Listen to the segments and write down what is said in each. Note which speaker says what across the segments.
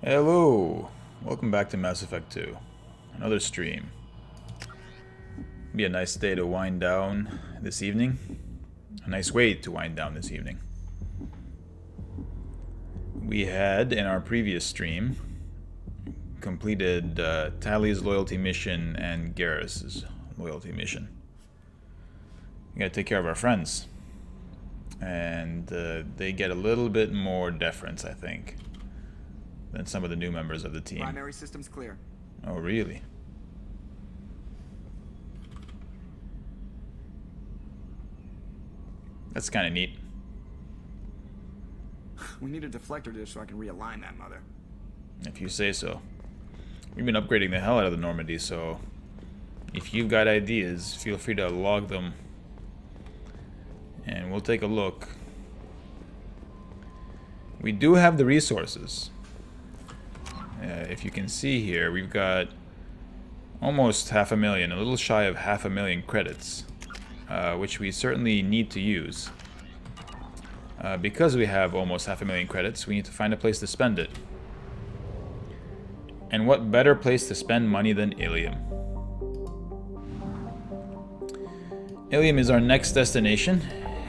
Speaker 1: Hello! Welcome back to Mass Effect 2. Another stream. Be a nice day to wind down this evening. A nice way to wind down this evening. We had, in our previous stream, completed Tally's loyalty mission and Garrus's loyalty mission. We gotta take care of our friends. And they get a little bit more deference, I think, than some of the new members of the team.
Speaker 2: Primary systems clear.
Speaker 1: Oh, really? That's kind of neat.
Speaker 2: We need a deflector dish so I can realign that mother.
Speaker 1: If you say so. We've been upgrading the hell out of the Normandy, so if you've got ideas, feel free to log them and we'll take a look. We do have the resources. If you can see here, we've got almost 500,000, a little shy of 500,000 credits, which we certainly need to use. Because we have almost 500,000 credits, we need to find a place to spend it. And what better place to spend money than Illium? Illium is our next destination.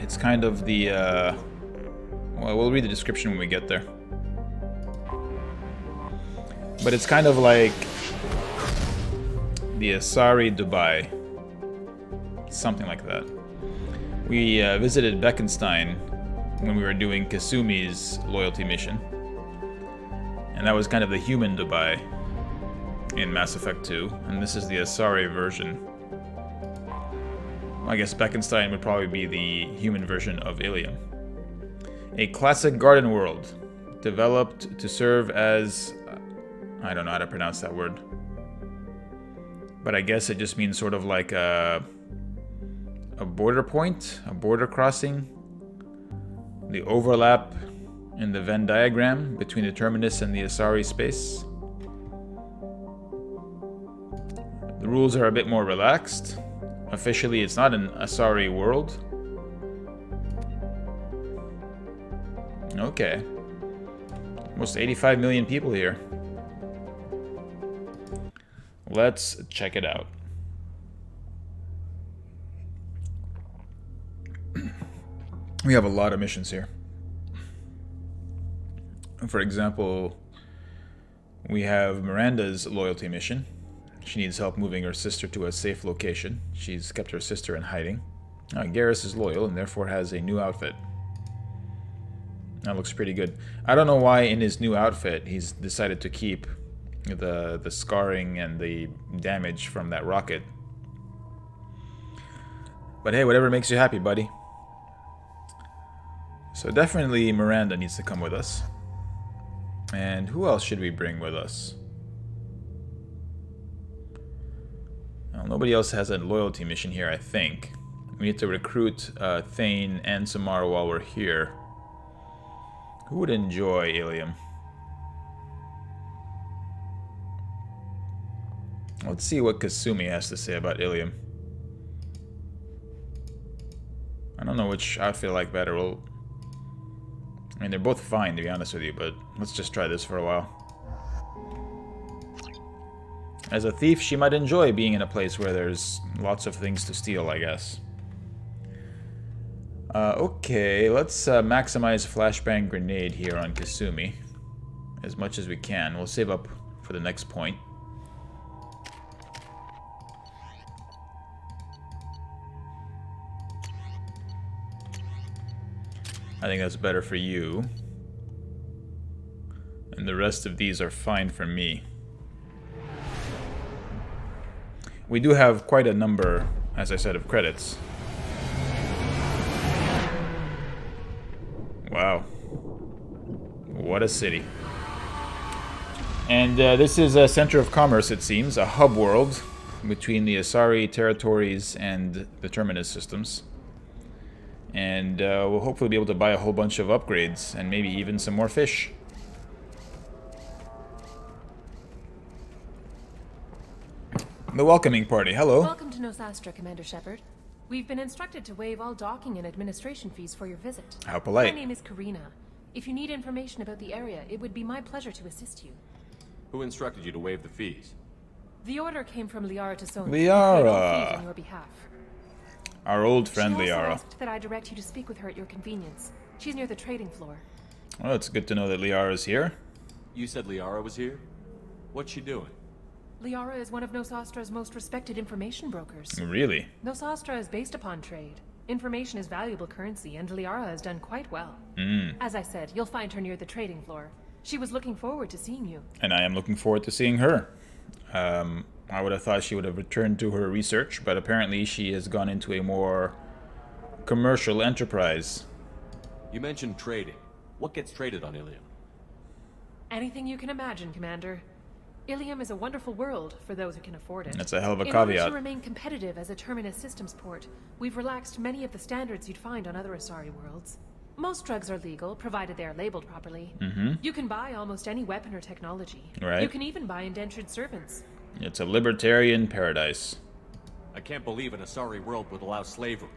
Speaker 1: It's kind of the, well, we'll read the description when we get there. But it's kind of like the Asari Dubai. Something like that. We visited Beckenstein when we were doing Kasumi's loyalty mission. And that was kind of the human Dubai in Mass Effect 2. And this is the Asari version. I guess Beckenstein would probably be the human version of Illium. A classic garden world, developed to serve as... I don't know how to pronounce that word. But I guess it just means sort of like a border point, a border crossing. The overlap in the Venn diagram between the Terminus and the Asari space. The rules are a bit more relaxed. Officially, it's not an Asari world. Okay. Almost 85 million people here. Let's check it out. We have a lot of missions here. For example, we have Miranda's loyalty mission. She needs help moving her sister to a safe location. She's kept her sister in hiding. Garrus is loyal and therefore has a new outfit. That looks pretty good. I don't know why in his new outfit he's decided to keep the scarring and the damage from that rocket. But hey, whatever makes you happy, buddy. So definitely Miranda needs to come with us. And who else should we bring with us? Well, nobody else has a loyalty mission here, I think. We need to recruit Thane and Samara while we're here. Who would enjoy Illium? Let's see what Kasumi has to say about Illium. I don't know which outfit I like better. Well, I mean, they're both fine, to be honest with you, but let's just try this for a while. As a thief, she might enjoy being in a place where there's lots of things to steal, I guess. Okay, let's maximize Flashbang Grenade here on Kasumi. As much as we can. We'll save up for the next point. I think that's better for you. And the rest of these are fine for me. We do have quite a number, as I said, of credits. Wow. What a city. And this is a center of commerce, it seems. A hub world between the Asari territories and the Terminus systems. And we'll hopefully be able to buy a whole bunch of upgrades and maybe even some more fish. The welcoming party, hello.
Speaker 3: Welcome to Nosastra, Commander Shepard. We've been instructed to waive all docking and administration fees for your visit.
Speaker 1: How polite.
Speaker 3: My name is Karina. If you need information about the area, it would be my pleasure to assist you.
Speaker 4: Who instructed you to waive the fees?
Speaker 3: The order came from Liara Tassoni.
Speaker 1: Liara.
Speaker 3: On your behalf.
Speaker 1: Our old friend
Speaker 3: She also
Speaker 1: Liara.
Speaker 3: asked that I direct you to speak with her at your convenience. She's near the trading floor.
Speaker 1: Well, it's good to know that Liara's here.
Speaker 4: You said Liara was here? What's she doing?
Speaker 3: Liara is one of Nosastra's most respected information brokers.
Speaker 1: Really?
Speaker 3: Nosastra is based upon trade. Information is valuable currency, and Liara has done quite well. As I said, you'll find her near the trading floor. She was looking forward to seeing you.
Speaker 1: And I am looking forward to seeing her. I would have thought she would have returned to her research, but apparently she has gone into a more commercial enterprise.
Speaker 4: You mentioned trading. What gets traded on Illium?
Speaker 3: Anything you can imagine, Commander. Illium is a wonderful world for those who can afford it.
Speaker 1: That's a hell of a
Speaker 3: In order
Speaker 1: caveat.
Speaker 3: to remain competitive as a Terminus systems port, we've relaxed many of the standards you'd find on other Asari worlds. Most drugs are legal, provided they are labeled properly. You can buy almost any weapon or technology.
Speaker 1: Right.
Speaker 3: You can even buy indentured servants.
Speaker 1: It's a libertarian paradise.
Speaker 4: I can't believe an Asari world would allow slavery.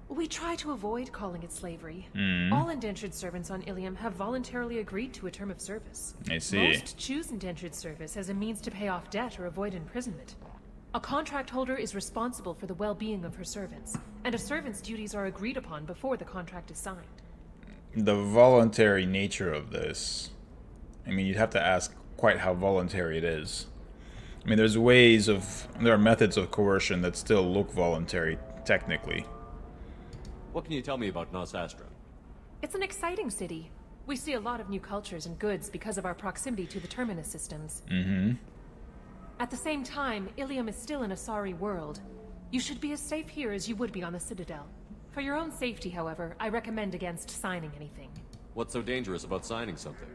Speaker 3: We try to avoid calling it slavery. All indentured servants on Illium have voluntarily agreed to a term of service.
Speaker 1: I see.
Speaker 3: Most choose indentured service as a means to pay off debt or avoid imprisonment. A contract holder is responsible for the well-being of her servants, and a servant's duties are agreed upon before the contract is signed.
Speaker 1: The voluntary nature of this. I mean, you'd have to ask quite how voluntary it is. I mean, there are methods of coercion that still look voluntary, technically.
Speaker 4: What can you tell me about Nosastra?
Speaker 3: It's an exciting city. We see a lot of new cultures and goods because of our proximity to the Terminus systems. At the same time, Illium is still an Asari world. You should be as safe here as you would be on the Citadel. For your own safety, however, I recommend against signing anything.
Speaker 4: What's so dangerous about signing something?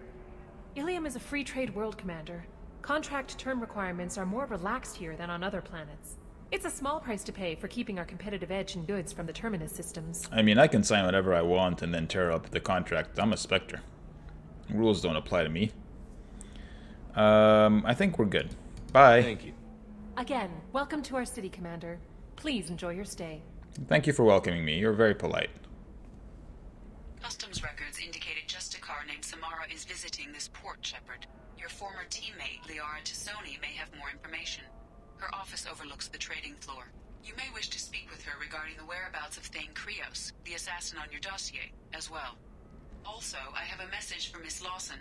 Speaker 3: Illium is a free trade world, Commander. Contract term requirements are more relaxed here than on other planets. It's a small price to pay for keeping our competitive edge in goods from the Terminus systems.
Speaker 1: I mean, I can sign whatever I want and then tear up the contract. I'm a Spectre. Rules don't apply to me. I think we're good. Bye.
Speaker 4: Thank you.
Speaker 3: Again, welcome to our city, Commander. Please enjoy your stay.
Speaker 1: Thank you for welcoming me. You're very polite.
Speaker 5: Customs records indicated just a car named Samara is visiting this port, Shepard. Your former teammate, Liara Tassoni, may have more information. Her office overlooks the trading floor. You may wish to speak with her regarding the whereabouts of Thane Krios, the assassin on your dossier, as well. Also, I have a message for Miss Lawson.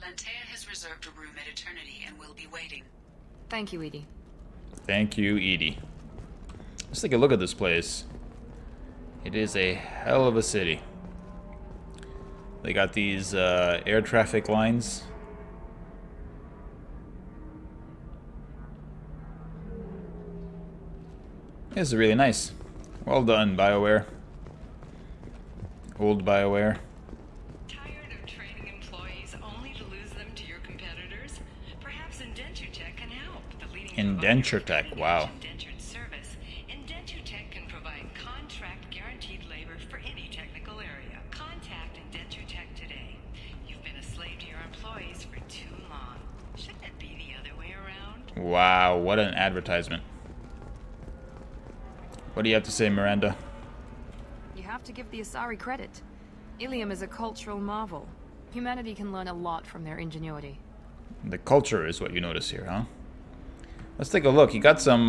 Speaker 5: Lantea has reserved a room at Eternity and will be waiting.
Speaker 6: Thank you, Edie.
Speaker 1: Thank you, Edie. Let's take a look at this place. It is a hell of a city. They got these air traffic lines. This is really nice. Well done, BioWare. Old BioWare.
Speaker 7: Tired of training employees only to lose them to your competitors? Perhaps Indenture Tech can help. The leading
Speaker 1: Indenture
Speaker 7: provider of
Speaker 1: Tech, wow.
Speaker 7: indentured service. Indenture Tech can provide contract guaranteed labor for any technical area. Contact Indenture Tech today. You've been a slave to your employees for too long. Shouldn't it be the other way around?
Speaker 1: Wow, what an advertisement. What do you have to say, Miranda?
Speaker 6: You have to give the Asari credit. Illium is a cultural marvel. Humanity can learn a lot from their ingenuity.
Speaker 1: The culture is what you notice here, huh? Let's take a look. You got some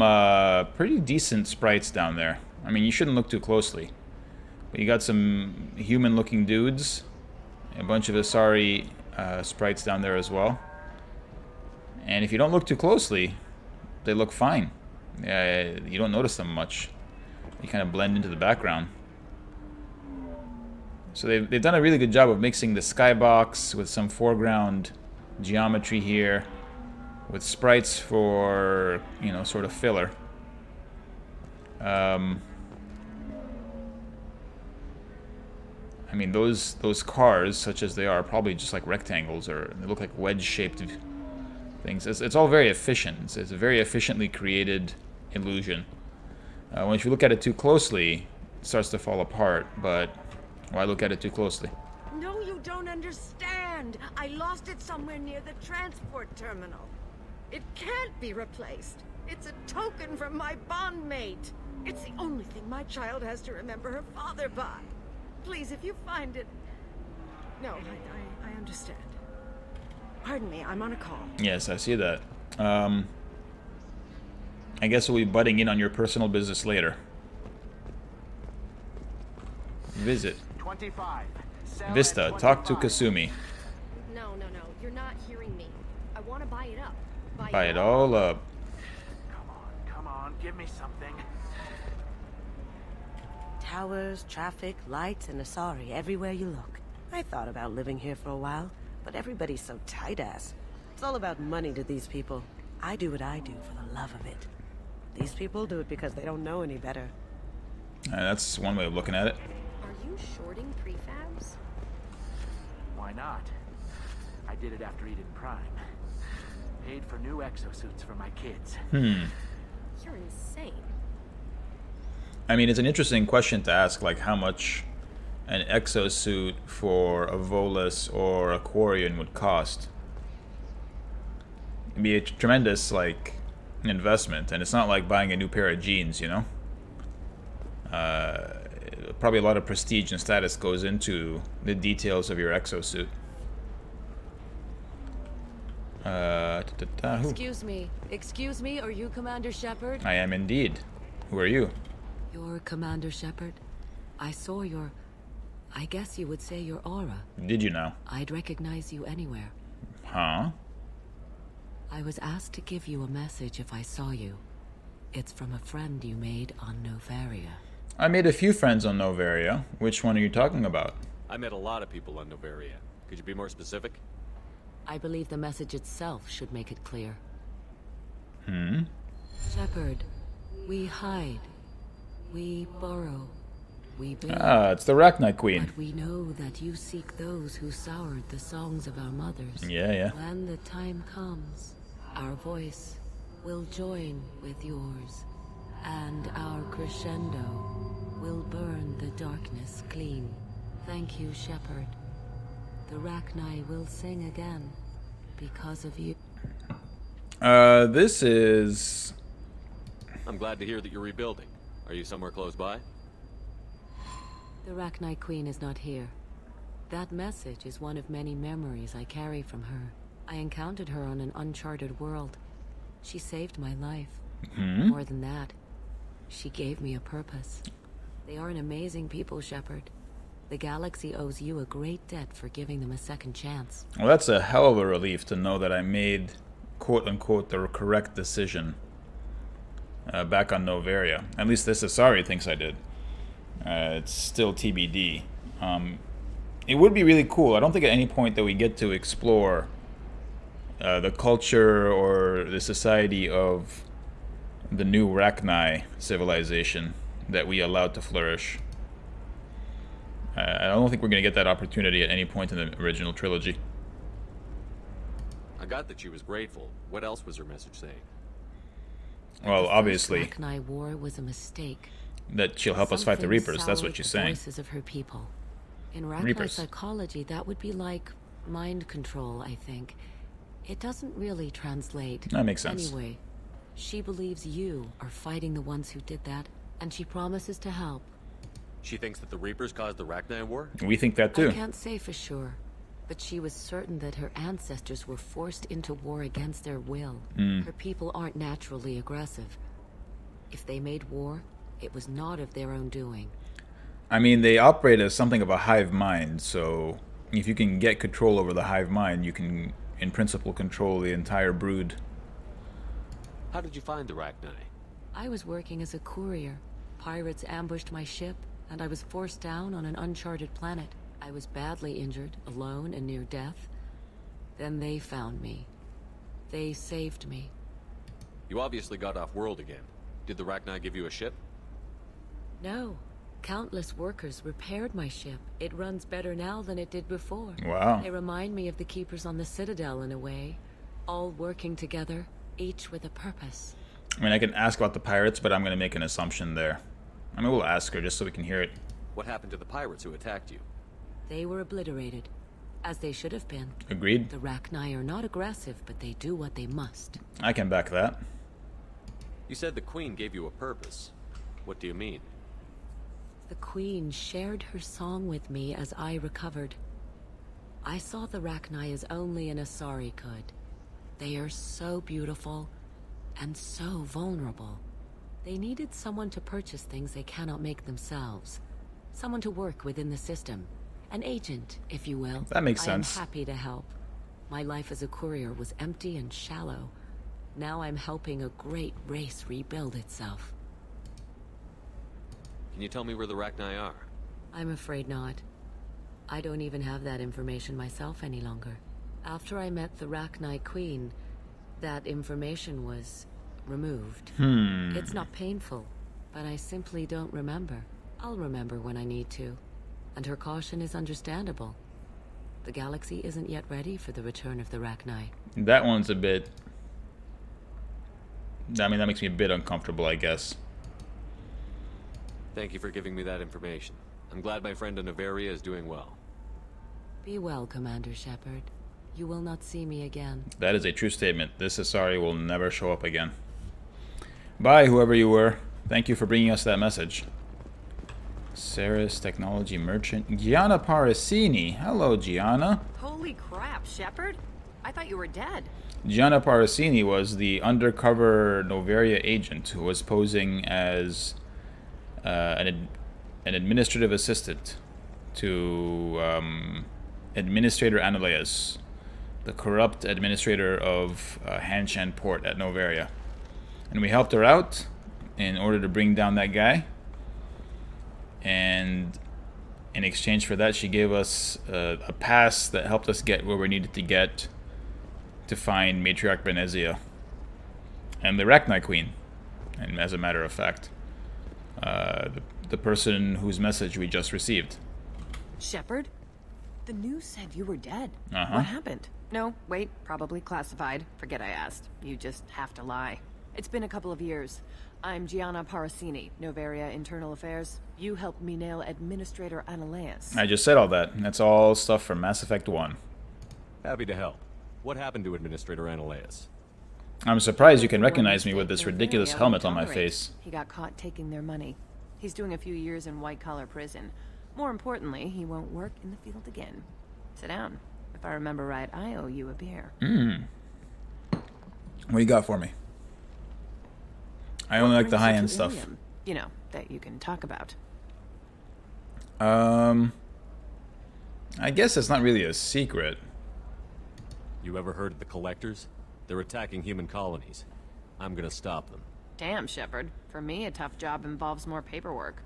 Speaker 1: pretty decent sprites down there. I mean, you shouldn't look too closely. But you got some human-looking dudes. A bunch of Asari sprites down there as well. And if you don't look too closely, they look fine. You don't notice them much. You kind of blend into the background. So they've done a really good job of mixing the skybox with some foreground geometry here, with sprites for, you know, sort of filler. I mean, those cars, such as they are probably just like rectangles, or they look like wedge-shaped things. It's all very efficient. It's a very efficiently created illusion. If you look at it too closely, it starts to fall apart, but why look at it too closely?
Speaker 8: No, you don't understand. I lost it somewhere near the transport terminal. It can't be replaced. It's a token from my bondmate. It's the only thing my child has to remember her father by. Please, if you find it... No, I understand. Pardon me, I'm on a call.
Speaker 1: Yes, I see that. I guess we'll be butting in on your personal business later. Visit.
Speaker 9: 25.
Speaker 1: Vista, talk to Kasumi.
Speaker 10: No, you're not hearing me. I want to buy it up.
Speaker 1: Buy it all up.
Speaker 9: Come on, give me something.
Speaker 11: Towers, traffic, lights, and Asari everywhere you look. I thought about living here for a while, but everybody's so tight-ass. It's all about money to these people. I do what I do for the love of it. These people do it because they don't know any better.
Speaker 1: That's one way of looking at it.
Speaker 10: Are you shorting prefabs?
Speaker 9: Why not? I did it after Eden Prime. Paid for new exosuits for my kids.
Speaker 10: You're insane.
Speaker 1: I mean, it's an interesting question to ask, like how much an exosuit for a Volus or a Quarian would cost. It'd be a tremendous, like, investment, and it's not like buying a new pair of jeans, you know? Probably a lot of prestige and status goes into the details of your exosuit.
Speaker 12: Excuse me, are you Commander Shepard?
Speaker 1: I am indeed. Who are you?
Speaker 12: You're Commander Shepard. I saw your... I guess you would say your aura.
Speaker 1: Did you know?
Speaker 12: I'd recognize you anywhere.
Speaker 1: Huh?
Speaker 12: I was asked to give you a message if I saw you. It's from a friend you made on Novaria.
Speaker 1: I made a few friends on Novaria. Which one are you talking about?
Speaker 4: I met a lot of people on Novaria. Could you be more specific?
Speaker 12: I believe the message itself should make it clear. Shepard, we hide. We burrow. We build.
Speaker 1: Ah, it's the Rachni Queen.
Speaker 12: But we know that you seek those who soured the songs of our mothers.
Speaker 1: Yeah.
Speaker 12: When the time comes, our voice will join with yours, and our crescendo will burn the darkness clean. Thank you, Shepard. The Rachni will sing again because of you.
Speaker 1: This is...
Speaker 4: I'm glad to hear that you're rebuilding. Are you somewhere close by?
Speaker 12: The Rachni Queen is not here. That message is one of many memories I carry from her. I encountered her on an uncharted world. She saved my life. More than that, she gave me a purpose. They are an amazing people, Shepard. The galaxy owes you a great debt for giving them a second chance.
Speaker 1: Well, that's a hell of a relief to know that I made, quote-unquote, the correct decision back on Novaria. At least this Asari thinks I did. It's still TBD. It would be really cool. I don't think at any point that we get to explore the culture or the society of the new Rachni civilization that we allowed to flourish. I don't think we're going to get that opportunity at any point in the original trilogy.
Speaker 4: I got that she was grateful. What else was her message saying?
Speaker 1: Well,
Speaker 12: The
Speaker 1: obviously,
Speaker 12: first Rachni war was a mistake.
Speaker 1: that she'll help us fight the
Speaker 12: Something
Speaker 1: Reapers. That's
Speaker 12: soured
Speaker 1: what she's
Speaker 12: the
Speaker 1: saying.
Speaker 12: Voices of her people. In Rachni
Speaker 1: Reapers.
Speaker 12: psychology, that would be like mind control, I think. It doesn't really translate.
Speaker 1: That makes sense.
Speaker 12: Anyway, she believes you are fighting the ones who did that, and she promises to help.
Speaker 4: She thinks that the Reapers caused the Rachni War?
Speaker 1: We think that
Speaker 12: I
Speaker 1: too.
Speaker 12: can't say for sure, but she was certain that her ancestors were forced into war against their will. Her people aren't naturally aggressive. If they made war, it was not of their own doing.
Speaker 1: I mean, they operate as something of a hive mind, so if you can get control over the hive mind, you can, in principle, control the entire brood.
Speaker 4: How did you find the Rachni?
Speaker 12: I was working as a courier. Pirates ambushed my ship, and I was forced down on an uncharted planet. I was badly injured, alone and near death. Then they found me. They saved me.
Speaker 4: You obviously got off world again. Did the Rachni give you a ship?
Speaker 12: No. Countless workers repaired my ship. It runs better now than it did before.
Speaker 1: Wow.
Speaker 12: They remind me of the Keepers on the Citadel in a way. All working together, each with a purpose.
Speaker 1: I mean, I can ask about the pirates, but I'm going to make an assumption there. I mean, we'll ask her just so we can hear it.
Speaker 4: What happened to the pirates who attacked you?
Speaker 12: They were obliterated, as they should have been.
Speaker 1: Agreed?
Speaker 12: The Rachni are not aggressive, but they do what they must.
Speaker 1: I can back that.
Speaker 4: You said the Queen gave you a purpose. What do you mean?
Speaker 12: The Queen shared her song with me as I recovered. I saw the Rachni as only an Asari could. They are so beautiful and so vulnerable. They needed someone to purchase things they cannot make themselves. Someone to work within the system. An agent, if you will.
Speaker 1: That makes sense.
Speaker 12: I am happy to help. My life as a courier was empty and shallow. Now I'm helping a great race rebuild itself.
Speaker 4: Can you tell me where the Rachni are?
Speaker 12: I'm afraid not. I don't even have that information myself any longer. After I met the Rachni Queen, that information was removed. It's not painful, but I simply don't remember. I'll remember when I need to. And her caution is understandable. The galaxy isn't yet ready for the return of the Rachni.
Speaker 1: That one's a bit... I mean, that makes me a bit uncomfortable, I guess.
Speaker 4: Thank you for giving me that information. I'm glad my friend in Noveria is doing well.
Speaker 12: Be well, Commander Shepard. You will not see me again.
Speaker 1: That is a true statement. This Asari will never show up again. Bye, whoever you were. Thank you for bringing us that message. Ceres Technology Merchant. Gianna Parasini. Hello, Gianna.
Speaker 6: Holy crap, Shepard? I thought you were dead.
Speaker 1: Gianna Parasini was the undercover Noveria agent who was posing as an administrative assistant to Administrator Analeas, the corrupt administrator of Hanshan Port at Noveria. And we helped her out in order to bring down that guy. And in exchange for that, she gave us a pass that helped us get where we needed to get to find Matriarch Benezia and the Rachni Queen. And as a matter of fact, the person whose message we just received.
Speaker 6: Shepard? The news said you were dead.
Speaker 1: Uh-huh.
Speaker 6: What happened? No, wait, probably classified. Forget I asked. You just have to lie. It's been a couple of years. I'm Gianna Parasini, Noveria Internal Affairs. You helped me nail Administrator Analeas.
Speaker 1: I just said all that. That's all stuff from Mass Effect 1.
Speaker 4: Happy to help. What happened to Administrator Analeas?
Speaker 1: I'm surprised you can recognize me with this ridiculous helmet on my face.
Speaker 6: He got caught taking their money. He's doing a few years in white-collar prison. More importantly, he won't work in the field again. Sit down. If I remember right, I owe you a beer.
Speaker 1: What you got for me? I only like the high-end stuff.
Speaker 6: Illium? You know, that you can talk about.
Speaker 1: I guess it's not really a secret.
Speaker 4: You ever heard of the Collectors? They're attacking human colonies. I'm gonna stop them.
Speaker 6: Damn, Shepard. For me, a tough job involves more paperwork.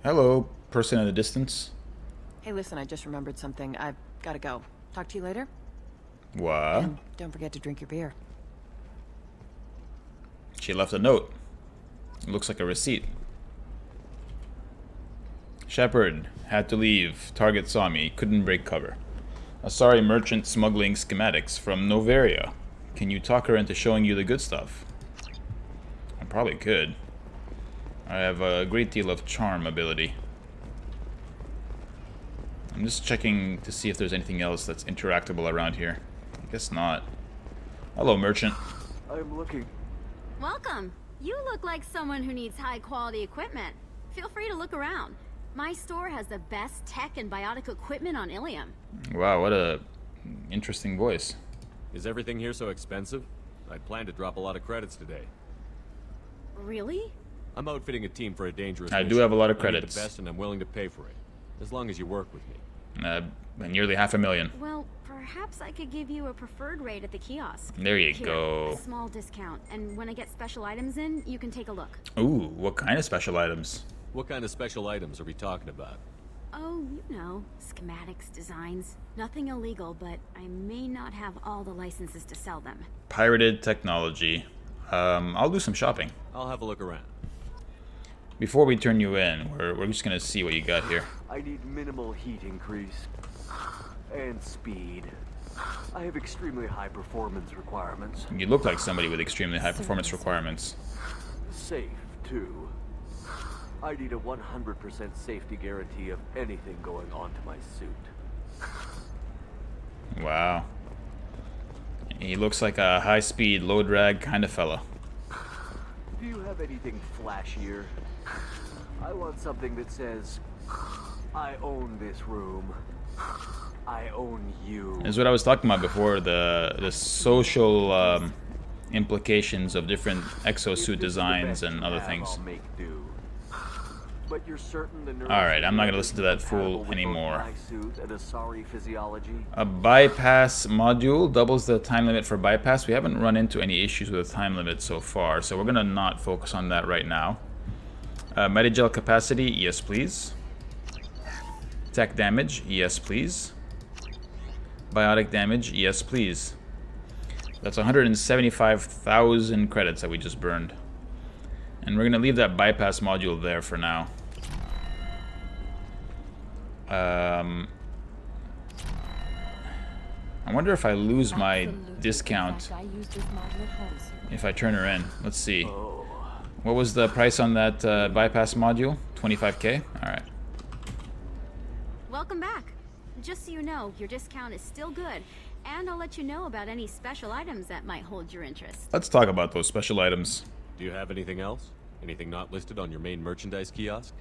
Speaker 1: Hello, person in the distance.
Speaker 6: Hey, listen, I just remembered something. I've gotta go. Talk to you later?
Speaker 1: What?
Speaker 6: And don't forget to drink your beer.
Speaker 1: She left a note. It looks like a receipt. Shepard had to leave. Target saw me. Couldn't break cover. Asari merchant smuggling schematics from Noveria. Can you talk her into showing you the good stuff? I probably could. I have a great deal of charm ability. I'm just checking to see if there's anything else that's interactable around here. I guess not. Hello, merchant.
Speaker 13: I'm looking.
Speaker 14: Welcome. You look like someone who needs high-quality equipment. Feel free to look around. My store has the best tech and biotic equipment on Illium.
Speaker 1: Wow, what a interesting voice.
Speaker 4: Is everything here so expensive? I'd planned to drop a lot of credits today.
Speaker 14: Really?
Speaker 4: I'm outfitting a team for a dangerous
Speaker 1: I
Speaker 4: mission.
Speaker 1: do have a lot of
Speaker 4: I need
Speaker 1: credits.
Speaker 4: the best, and I'm willing to pay for it, as long as you work with me.
Speaker 1: Nearly $500,000.
Speaker 14: Well, perhaps I could give you a preferred rate at the kiosk.
Speaker 1: There you
Speaker 14: Here,
Speaker 1: go.
Speaker 14: a small discount, and when I get special items in, you can take a look.
Speaker 1: Ooh, what kind of special items?
Speaker 4: What kind of special items are we talking about?
Speaker 14: Oh, you know, schematics, designs. Nothing illegal, but I may not have all the licenses to sell them.
Speaker 1: Pirated technology. I'll do some shopping.
Speaker 4: I'll have a look around.
Speaker 1: Before we turn you in, we're just gonna see what you got here.
Speaker 13: I need minimal heat increase. And speed. I have extremely high performance requirements.
Speaker 1: You look like somebody with extremely high performance requirements.
Speaker 13: Safe, too. I need a 100% safety guarantee of anything going onto my suit.
Speaker 1: Wow. He looks like a high-speed, low-drag kind of fella.
Speaker 13: Do you have anything flashier? I want something that says I own this room. I own you.
Speaker 1: Is what I was talking about before, the social implications of different exosuit designs and other things.
Speaker 13: But you're certain the
Speaker 1: Alright, I'm not gonna listen to that fool anymore.
Speaker 13: my suit and a sorry physiology?
Speaker 1: A bypass module doubles the time limit for bypass. We haven't run into any issues with the time limit so far, so we're gonna not focus on that right now. Medigel capacity, yes please. Tech damage, yes please. Biotic damage, yes please. That's 175,000 credits that we just burned. And we're gonna leave that bypass module there for now. I wonder if I lose my discount if I turn her in. Let's see. What was the price on that bypass module? 25k? Alright.
Speaker 14: Welcome back. Just so you know, your discount is still good, and I'll let you know about any special items that might hold your interest.
Speaker 1: Let's talk about those special items.
Speaker 4: Do you have anything else? Anything not listed on your main merchandise kiosk?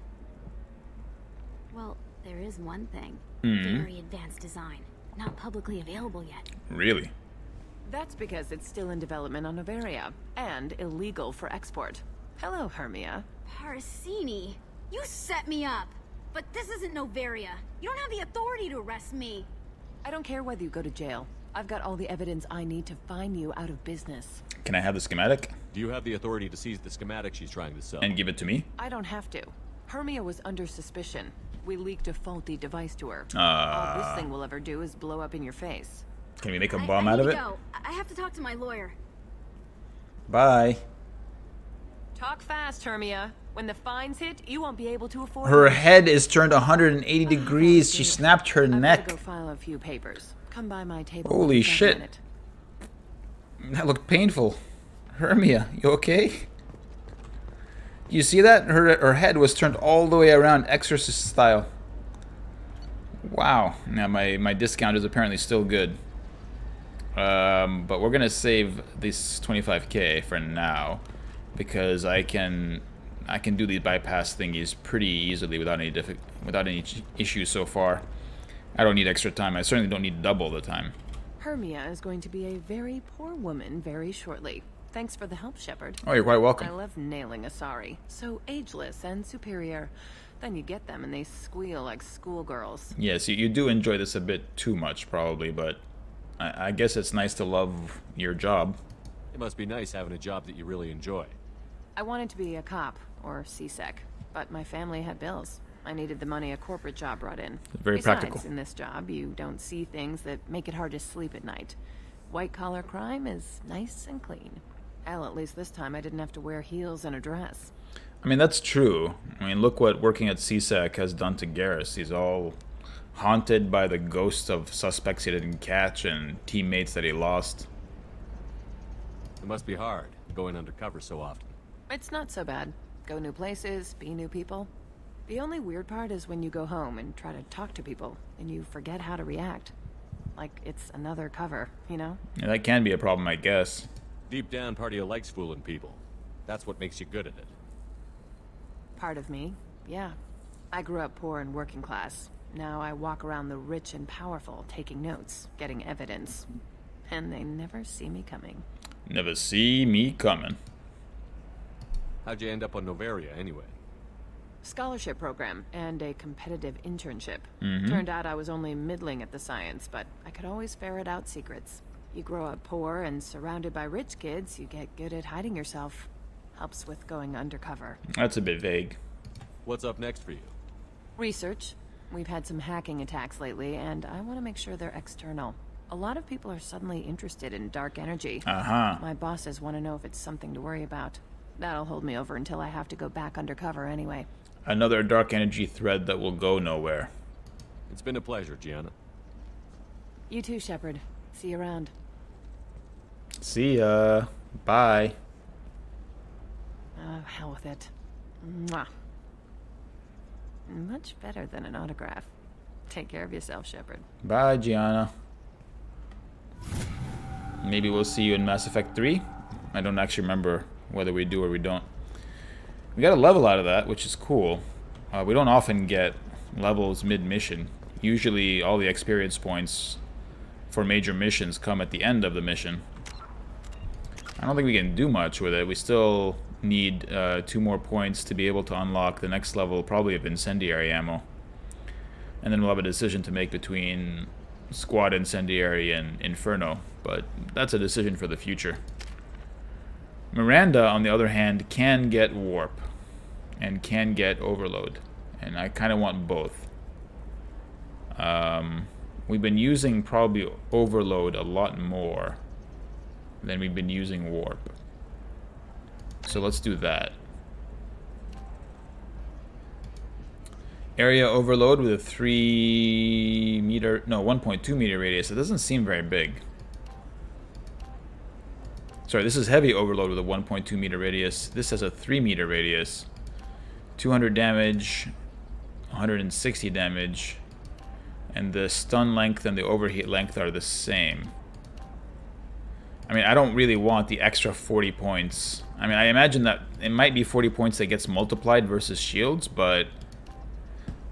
Speaker 14: Well, there is one thing.
Speaker 1: Mm-hmm.
Speaker 14: Very advanced design. Not publicly available yet.
Speaker 1: Really?
Speaker 6: That's because it's still in development on Noveria, and illegal for export. Hello, Hermia.
Speaker 14: Parasini, you set me up. But this isn't Noveria. You don't have the authority to arrest me.
Speaker 6: I don't care whether you go to jail. I've got all the evidence I need to find you out of business.
Speaker 1: Can I have the schematic?
Speaker 4: Do you have the authority to seize the schematic she's trying to sell?
Speaker 1: And give it to me?
Speaker 6: I don't have to. Hermia was under suspicion. We leaked a faulty device to her. All this thing will ever do is blow up in your face.
Speaker 1: Can we make a bomb out of it?
Speaker 14: Go. I have to talk to my lawyer.
Speaker 1: Bye.
Speaker 6: Talk fast, Hermia. When the fines hit, you won't be able to afford
Speaker 1: Her
Speaker 6: it.
Speaker 1: head is turned 180 degrees. She snapped her
Speaker 6: I've
Speaker 1: neck.
Speaker 6: gotta go file a few papers. Come by my table.
Speaker 1: Holy
Speaker 6: in a
Speaker 1: shit.
Speaker 6: minute.
Speaker 1: That looked painful. Hermia, you okay? You see that? Her head was turned all the way around, exorcist style. Wow. Now my discount is apparently still good. But we're gonna save this 25k for now because I can do these bypass thingies pretty easily without any issues so far. I don't need extra time. I certainly don't need double the time.
Speaker 6: Hermia is going to be a very poor woman very shortly. Thanks for the help, Shepard.
Speaker 1: Oh, you're quite welcome.
Speaker 6: I love nailing Asari. So ageless and superior. Then you get them and they squeal like schoolgirls.
Speaker 1: Yes, you do enjoy this a bit too much, probably, but I guess it's nice to love your job.
Speaker 4: It must be nice having a job that you really enjoy.
Speaker 6: I wanted to be a cop, or CSEC, but my family had bills. I needed the money a corporate job brought in.
Speaker 1: Very
Speaker 6: Besides,
Speaker 1: practical.
Speaker 6: In this job, you don't see things that make it hard to sleep at night. White-collar crime is nice and clean. Hell, at least this time I didn't have to wear heels and a dress.
Speaker 1: I mean, that's true. I mean, look what working at CSEC has done to Garrus. He's all haunted by the ghosts of suspects he didn't catch and teammates that he lost.
Speaker 4: It must be hard, going undercover so often.
Speaker 6: It's not so bad. Go new places, be new people. The only weird part is when you go home and try to talk to people, and you forget how to react. Like it's another cover, you know?
Speaker 1: Yeah, that can be a problem, I guess.
Speaker 4: Deep down, part of you likes fooling people. That's what makes you good at it.
Speaker 6: Part of me, yeah. I grew up poor and working class. Now I walk around the rich and powerful, taking notes, getting evidence. And they never see me coming.
Speaker 1: Never see me coming.
Speaker 4: How'd you end up on Noveria, anyway?
Speaker 6: Scholarship program and a competitive internship.
Speaker 1: Mm-hmm.
Speaker 6: Turned out I was only middling at the science, but I could always ferret out secrets. You grow up poor and surrounded by rich kids, you get good at hiding yourself. Helps with going undercover.
Speaker 1: That's a bit vague.
Speaker 4: What's up next for you?
Speaker 6: Research. We've had some hacking attacks lately, and I want to make sure they're external. A lot of people are suddenly interested in dark energy.
Speaker 1: Uh-huh.
Speaker 6: My bosses want to know if it's something to worry about. That'll hold me over until I have to go back undercover anyway.
Speaker 1: Another dark energy thread that will go nowhere.
Speaker 4: It's been a pleasure, Gianna.
Speaker 6: You too, Shepard. See you around.
Speaker 1: See ya. Bye.
Speaker 6: Oh, hell with it. Mwah. Much better than an autograph. Take care of yourself, Shepard.
Speaker 1: Bye, Gianna. Maybe we'll see you in Mass Effect 3. I don't actually remember whether we do or we don't. We got a level out of that, which is cool. We don't often get levels mid-mission. Usually all the experience points for major missions come at the end of the mission. I don't think we can do much with it. We still need 2 more points to be able to unlock the next level, probably of incendiary ammo. And then we'll have a decision to make between Squad Incendiary and Inferno, but that's a decision for the future. Miranda, on the other hand, can get Warp and can get Overload, and I kind of want both. We've been using probably Overload a lot more than we've been using Warp. So let's do that. Area Overload with a 1.2 meter radius. It doesn't seem very big. Sorry, this is Heavy Overload with a 1.2 meter radius. This has a 3 meter radius. 200 damage, 160 damage, and the stun length and the overheat length are the same. I mean, I don't really want the extra 40 points. I mean, I imagine that it might be 40 points that gets multiplied versus shields, but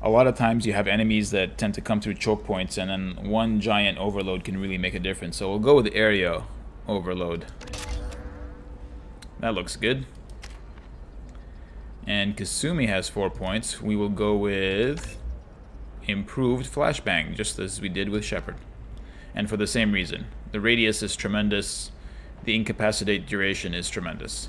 Speaker 1: a lot of times you have enemies that tend to come through choke points, and then one giant overload can really make a difference. So we'll go with Area Overload. That looks good. And Kasumi has 4 points. We will go with Improved Flashbang, just as we did with Shepard. And for the same reason. The radius is tremendous. The incapacitate duration is tremendous.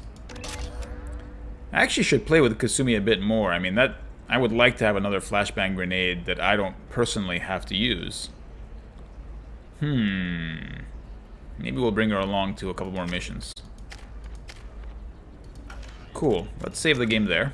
Speaker 1: I actually should play with Kasumi a bit more. I mean, I would like to have another flashbang grenade that I don't personally have to use. Maybe we'll bring her along to a couple more missions. Cool. Let's save the game there.